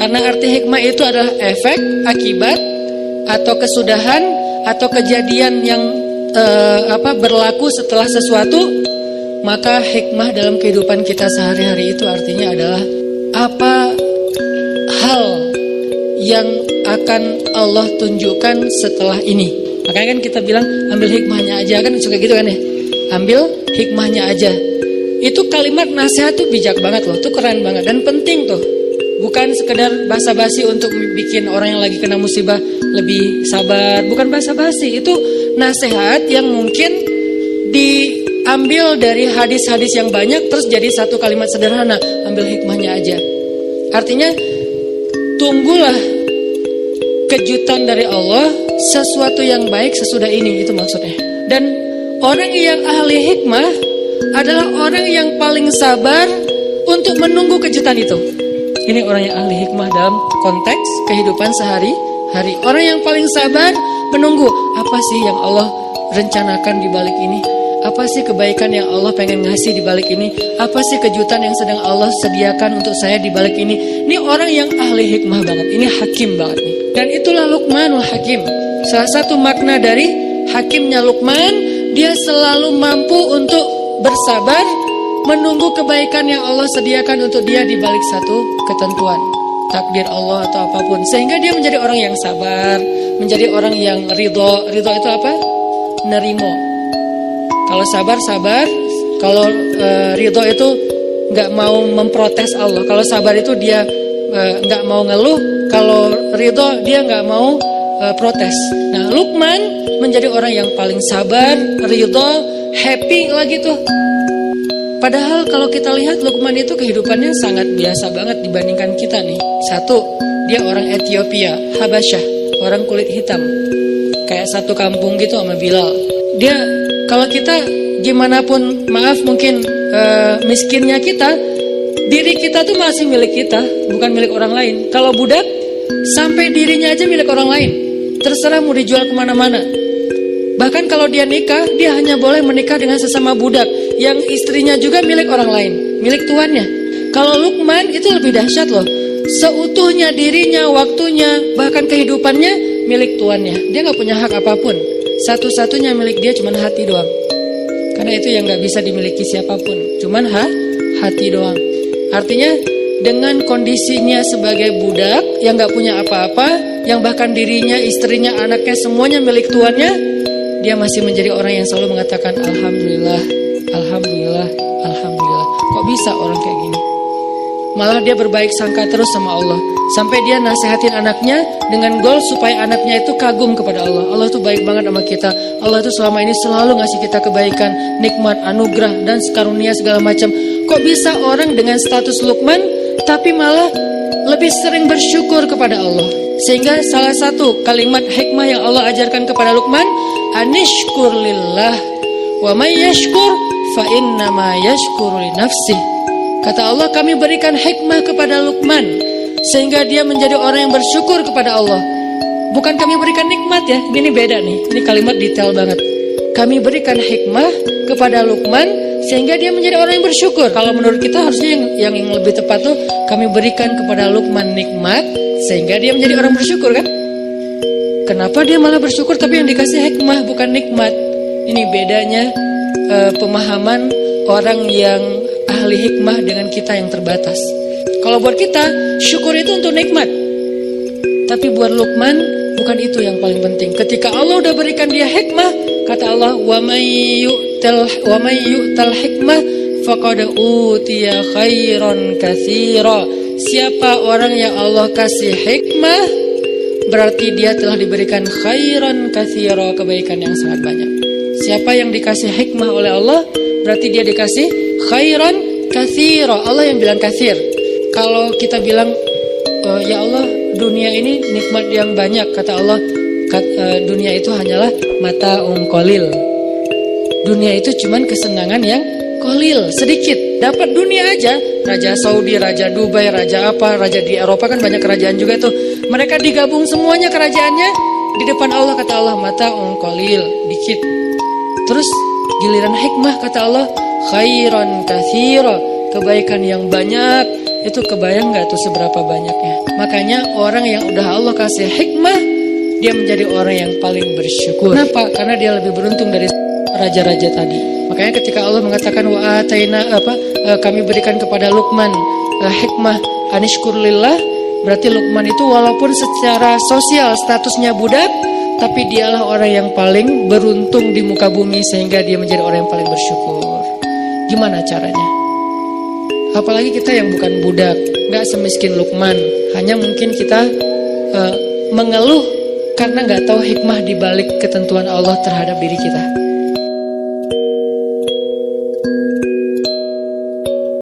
Karena arti hikmah itu adalah efek, akibat, atau kesudahan, atau kejadian yang berlaku setelah sesuatu. Maka hikmah dalam kehidupan kita sehari-hari itu artinya adalah apa hal yang akan Allah tunjukkan setelah ini. Makanya kan kita bilang ambil hikmahnya aja, kan suka gitu kan ya. Ambil hikmahnya aja. Itu kalimat nasihat tuh bijak banget loh, tuh keren banget dan penting tuh. Bukan sekedar basa-basi untuk bikin orang yang lagi kena musibah lebih sabar. Bukan basa-basi, itu nasihat yang mungkin diambil dari hadis-hadis yang banyak terus jadi satu kalimat sederhana, ambil hikmahnya aja. Artinya tunggulah kejutan dari Allah, sesuatu yang baik sesudah ini, itu maksudnya. Dan orang yang ahli hikmah adalah orang yang paling sabar untuk menunggu kejutan itu. Ini orang yang ahli hikmah dalam konteks kehidupan sehari-hari. Orang yang paling sabar menunggu, apa sih yang Allah rencanakan di balik ini? Apa sih kebaikan yang Allah pengen ngasih di balik ini? Apa sih kejutan yang sedang Allah sediakan untuk saya di balik ini? Ini orang yang ahli hikmah banget. Ini hakim banget nih. Dan itulah Luqmanul Hakim. Salah satu makna dari hakimnya Luqman, dia selalu mampu untuk bersabar menunggu kebaikan yang Allah sediakan untuk dia di balik satu ketentuan, takdir Allah atau apapun. Sehingga dia menjadi orang yang sabar, menjadi orang yang ridho. Ridho itu apa? Nerimo. Kalau sabar, kalau ridho itu nggak mau memprotes Allah. Kalau sabar itu dia nggak mau ngeluh. Kalau ridho dia nggak mau protes. Nah, Luqman menjadi orang yang paling sabar, ridho, happy lagi tuh. Padahal kalau kita lihat Luqman itu kehidupannya sangat biasa banget dibandingkan kita nih. Satu, dia orang Ethiopia, Habasyah, orang kulit hitam. Kayak satu kampung gitu sama Bilal. Dia, kalau kita gimana pun, maaf mungkin miskinnya kita, diri kita tuh masih milik kita, bukan milik orang lain. Kalau budak, sampai dirinya aja milik orang lain. Terserah mau dijual kemana-mana. Bahkan kalau dia nikah, dia hanya boleh menikah dengan sesama budak yang istrinya juga milik orang lain, milik tuannya. Kalau Luqman itu lebih dahsyat loh. Seutuhnya dirinya, waktunya, bahkan kehidupannya milik tuannya. Dia gak punya hak apapun. Satu-satunya milik dia cuma hati doang. Karena itu yang gak bisa dimiliki siapapun, cuman hati doang. Artinya dengan kondisinya sebagai budak yang gak punya apa-apa, yang bahkan dirinya, istrinya, anaknya semuanya milik tuannya, dia masih menjadi orang yang selalu mengatakan Alhamdulillah, Alhamdulillah, Alhamdulillah. Kok bisa orang kayak gini? Malah dia berbaik sangka terus sama Allah. Sampai dia nasihatin anaknya dengan goal supaya anaknya itu kagum kepada Allah. Allah itu baik banget sama kita. Allah itu selama ini selalu ngasih kita kebaikan, nikmat, anugerah, dan karunia segala macam. Kok bisa orang dengan status Luqman tapi malah lebih sering bersyukur kepada Allah? Sehingga salah satu kalimat hikmah yang Allah ajarkan kepada Luqman, anishkur lillah wa may yashkur fa innama yashkuru li nafsih. Kata Allah, kami berikan hikmah kepada Luqman sehingga dia menjadi orang yang bersyukur kepada Allah. Bukan kami berikan nikmat ya, ini beda nih. Ini kalimat detail banget. Kami berikan hikmah kepada Luqman sehingga dia menjadi orang yang bersyukur. Kalau menurut kita harusnya yang lebih tepat tuh, kami berikan kepada Luqman nikmat sehingga dia menjadi orang bersyukur kan? Kenapa dia malah bersyukur tapi yang dikasih hikmah bukan nikmat? Ini bedanya pemahaman orang yang ahli hikmah dengan kita yang terbatas. Kalau buat kita, syukur itu untuk nikmat. Tapi buat Luqman, bukan itu yang paling penting. Ketika Allah udah berikan dia hikmah, kata Allah, wa may yu'tal hikmah faqad utiya khairan katsira. Siapa orang yang Allah kasih hikmah, berarti dia telah diberikan khairan katsira, kebaikan yang sangat banyak. Siapa yang dikasih hikmah oleh Allah, berarti dia dikasih khairan katsira. Allah yang bilang katsir. Kalau kita bilang, ya Allah, dunia ini nikmat yang banyak, kata Allah, dunia itu hanyalah mata'un qalil. Dunia itu cuman kesenangan yang qalil, sedikit. Dapat dunia aja, Raja Saudi, Raja Dubai, Raja apa, Raja di Eropa kan banyak kerajaan juga tuh. Mereka digabung semuanya kerajaannya di depan Allah, kata Allah, mata'un qalil, dikit. Terus giliran hikmah, kata Allah, khairan katsira, kebaikan yang banyak, itu kebayang gak tuh seberapa banyaknya. Makanya orang yang udah Allah kasih hikmah, dia menjadi orang yang paling bersyukur. Kenapa? Karena dia lebih beruntung dari raja-raja tadi. Makanya ketika Allah mengatakan wa ataina kami berikan kepada Luqman hikmah anishkurlillah, berarti Luqman itu walaupun secara sosial statusnya budak, tapi dialah orang yang paling beruntung di muka bumi sehingga dia menjadi orang yang paling bersyukur. Gimana caranya? Apalagi kita yang bukan budak, gak semiskin Luqman. Hanya mungkin kita mengeluh karena gak tahu hikmah dibalik ketentuan Allah terhadap diri kita.